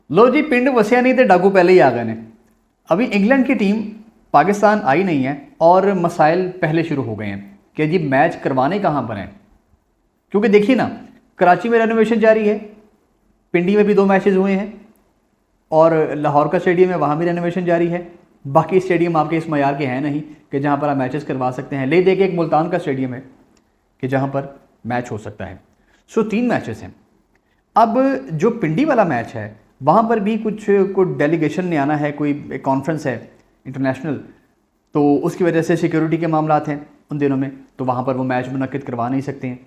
लो जी, पिंड वसिया नहीं थे डाकू पहले ही आ गए ने। अभी इंग्लैंड की टीम पाकिस्तान आई नहीं है और मसाइल पहले शुरू हो गए हैं कि जी मैच करवाने कहाँ पर हैं। क्योंकि देखिए ना, कराची में रेनोवेशन जारी है, पिंडी में भी 2 मैचेस हुए हैं और लाहौर का स्टेडियम है, वहाँ भी रेनोवेशन जारी है। बाकी स्टेडियम आपके इस मयार के हैं नहीं कि जहाँ पर आप मैचेस करवा सकते हैं। ले दे के एक मुल्तान का स्टेडियम है कि जहाँ पर मैच हो सकता है। सो 3 मैचेस हैं। अब जो पिंडी वाला मैच है वहाँ पर भी कुछ डेलीगेशन ने आना है, कोई कॉन्फ्रेंस है इंटरनेशनल, तो उसकी वजह से सिक्योरिटी के मामला हैं उन दिनों में, तो वहाँ पर वो मैच मुनक्किद करवा नहीं सकते हैं।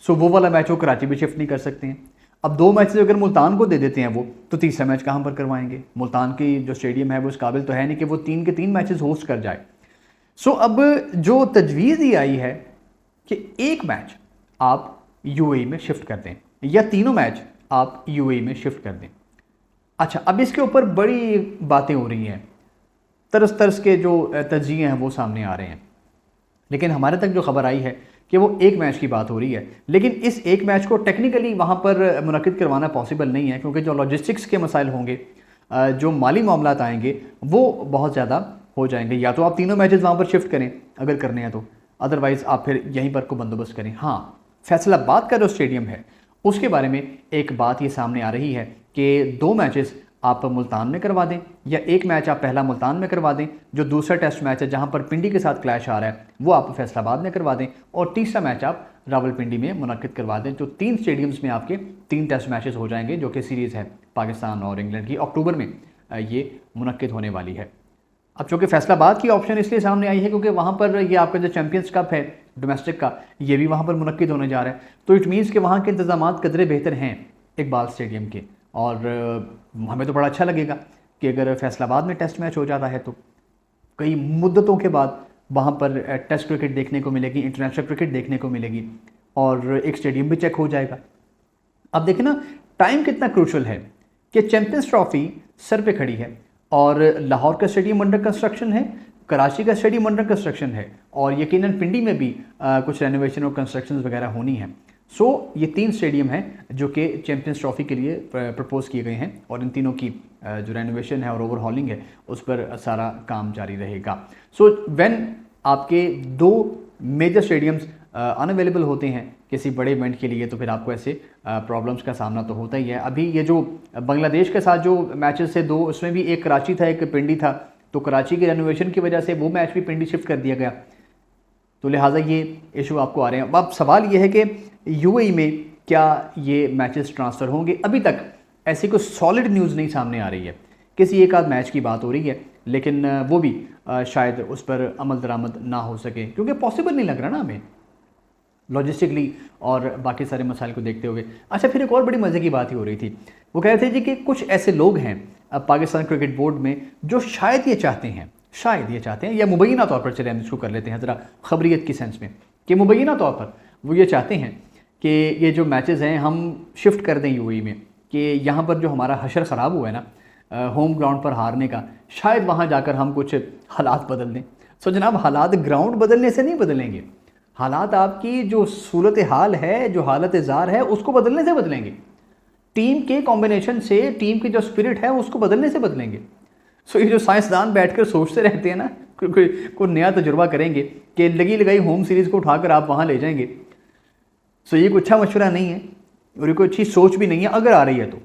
सो वो वाला मैच वो कराची भी शिफ्ट नहीं कर सकते हैं। अब 2 मैचेस अगर मुल्तान को दे देते हैं वो, तो तीसरा मैच कहाँ पर करवाएंगे। मुल्तान की जो स्टेडियम है वो इस काबिल तो है नहीं कि वो 3 के 3 मैचेस होस्ट कर जाए। सो अब जो तजवीज़ ये आई है कि एक मैच आप यूएई में शिफ्ट कर दें या तीनों मैच आप यूएई में शिफ्ट कर दें। अच्छा, अब इसके ऊपर बड़ी बातें हो रही हैं, तरस तरस के जो तज्जिए हैं वो सामने आ रहे हैं। लेकिन हमारे तक जो खबर आई है कि वो एक मैच की बात हो रही है, लेकिन इस एक मैच को टेक्निकली वहाँ पर मुनक्किद करवाना पॉसिबल नहीं है, क्योंकि जो लॉजिस्टिक्स के मसाइल होंगे, जो माली मामलात आएंगे वो बहुत ज़्यादा हो जाएंगे। या तो आप तीनों मैचेस वहाँ पर शिफ्ट करें अगर करने हैं तो, अदरवाइज़ आप फिर यहीं पर को बंदोबस्त करें। हाँ, फैसलाबाद का जो स्टेडियम है उसके बारे में एक बात ये सामने आ रही है कि 2 मैचेस आप मुल्तान में करवा दें या एक मैच आप पहला मुल्तान में करवा दें, जो दूसरा टेस्ट मैच है जहां पर पिंडी के साथ क्लैश आ रहा है वो आप फैसलाबाद में करवा दें, और तीसरा मैच आप रावलपिंडी में मुनक्किद करवा दें। तो 3 स्टेडियम्स में आपके 3 टेस्ट मैचेस हो जाएंगे, जो कि सीरीज़ है पाकिस्तान और इंग्लैंड की, अक्टूबर में ये मुनक्किद होने वाली है। अब चूँकि फैसलाबाद की ऑप्शन इसलिए सामने आई है क्योंकि वहाँ पर ये आपका जो चैम्पियंस कप है डोमेस्टिक का, ये भी वहाँ पर मुनक्किद होने जा रहा है। तो इट मीन्स कि वहाँ के इंतजाम कदरे बेहतर हैं इकबाल स्टेडियम के, और हमें तो बड़ा अच्छा लगेगा कि अगर फैसलाबाद में टेस्ट मैच हो जाता है तो कई मुद्दतों के बाद वहाँ पर टेस्ट क्रिकेट देखने को मिलेगी, इंटरनेशनल क्रिकेट देखने को मिलेगी, और एक स्टेडियम भी चेक हो जाएगा। अब देखें ना, टाइम कितना क्रूशल है कि चैंपियंस ट्रॉफी सर पे खड़ी है और लाहौर का स्टेडियम अंडर कंस्ट्रक्शन है, कराची का स्टेडियम अंडर कंस्ट्रक्शन है, और यकीनन पिंडी में भी कुछ रेनोवेशन और कंस्ट्रक्शन वगैरह होनी है। सो ये 3 स्टेडियम हैं जो कि चैंपियंस ट्रॉफी के लिए प्रपोज किए गए हैं, और इन तीनों की जो रेनोवेशन है और ओवरहॉलिंग है उस पर सारा काम जारी रहेगा। सो व्हेन आपके 2 मेजर स्टेडियम्स अनअवेलेबल होते हैं किसी बड़े इवेंट के लिए, तो फिर आपको ऐसे प्रॉब्लम्स का सामना तो होता ही है। अभी ये जो बांग्लादेश के साथ जो मैचेस थे 2, उसमें भी एक कराची था एक पिंडी था, तो कराची की रेनोवेशन की वजह से वो मैच भी पिंडी शिफ्ट कर दिया गया, तो लिहाजा ये इशू आपको आ रहे हैं। अब सवाल ये है कि यूएई में क्या ये मैचेस ट्रांसफ़र होंगे। अभी तक ऐसी कोई सॉलिड न्यूज़ नहीं सामने आ रही है, किसी एक आध मैच की बात हो रही है, लेकिन वो भी शायद उस पर अमल दरामद ना हो सके, क्योंकि पॉसिबल नहीं लग रहा ना हमें लॉजिस्टिकली और बाकी सारे मसाइल को देखते हुए। अच्छा, फिर एक और बड़ी मज़े की बात ही हो रही थी, वो कह रहे थे जी कि कुछ ऐसे लोग हैं पाकिस्तान क्रिकेट बोर्ड में जो शायद ये चाहते हैं या मुबैना तौर पर, चले हम इसको कर लेते हैं ज़रा खबरियत की सेंस में, कि मुबैना तौर पर वो ये चाहते हैं कि ये जो मैचेस हैं हम शिफ्ट कर दें यूएई में, कि यहाँ पर जो हमारा हशर ख़राब हुआ है ना होम ग्राउंड पर हारने का, शायद वहाँ जाकर हम कुछ हालात बदल दें। सो जनाब, हालात ग्राउंड बदलने से नहीं बदलेंगे, हालात आपकी जो सूरत हाल है, जो हालत ज़ार है, उसको बदलने से बदलेंगे। टीम के कॉम्बिनेशन से, टीम की जो स्पिरिट है उसको बदलने से बदलेंगे। सो ये जो साइंसदान बैठकर सोचते रहते हैं ना, कोई नया तजुर्बा करेंगे कि लगी लगाई होम सीरीज़ को उठाकर आप वहाँ ले जाएंगे, सो ये कोई अच्छा मशवरा नहीं है और ये कोई अच्छी सोच भी नहीं है। अगर आ रही है तो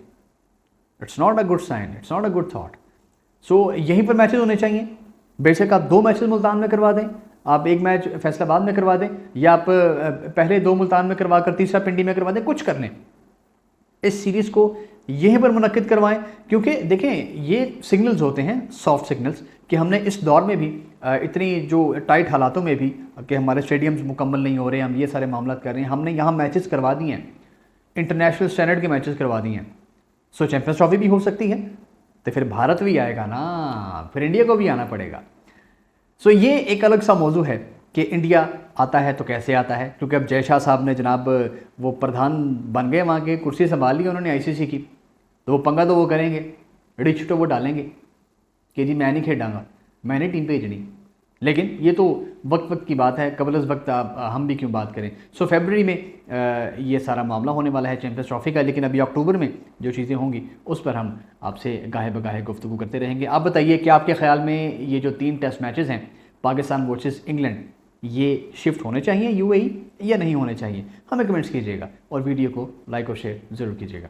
it's not a good sign, it's not a good thought. So यहीं पर मैचेस होने चाहिए। बेशक आप 2 मैचेस मुल्तान में करवा दें, आप एक मैच फैसलाबाद में करवा दें, या आप पहले 2 मुल्तान में करवा कर तीसरा पिंडी में करवा दें, कुछ कर लें, इस सीरीज़ को यहीं पर मुनक्किद करवाएं। क्योंकि देखें, ये सिग्नल्स होते हैं, सॉफ्ट सिग्नल्स, कि हमने इस दौर में भी इतनी जो टाइट हालातों में भी कि हमारे स्टेडियम्स मुकम्मल नहीं हो रहे, हम ये सारे मामला कर रहे हैं, हमने यहाँ मैचेस करवा दिए हैं, इंटरनेशनल स्टैंडर्ड के मैचेस करवा दिए हैं। सो चैंपियंस ट्रॉफी भी हो सकती है, तो फिर भारत भी आएगा ना, फिर इंडिया को भी आना पड़ेगा। सो ये एक अलग सा मौजू है कि इंडिया आता है तो कैसे आता है, क्योंकि अब जय शाह साहब ने जनाब वो प्रधान बन गए, वहाँ के कुर्सी संभाल ली उन्होंने आईसीसी की, तो वो पंगा तो वो करेंगे, रिच तो वो डालेंगे कि जी मैं नहीं खेडांगा, मैंने टीम भेजनी, लेकिन ये तो वक्त वक्त की बात है, कबल अज़ वक्त हम भी क्यों बात करें। सो फरवरी में ये सारा मामला होने वाला है चैंपियंस ट्रॉफी का, लेकिन अभी अक्टूबर में जो चीज़ें होंगी उस पर हम आपसे गाहे बगाहे गुफ्तगू करते रहेंगे। आप बताइए कि आपके ख्याल में ये जो 3 टेस्ट मैचेस हैं पाकिस्तान वर्सेस इंग्लैंड, ये शिफ्ट होने चाहिए यूएई या नहीं होने चाहिए, हमें कमेंट्स कीजिएगा और वीडियो को लाइक और शेयर ज़रूर कीजिएगा।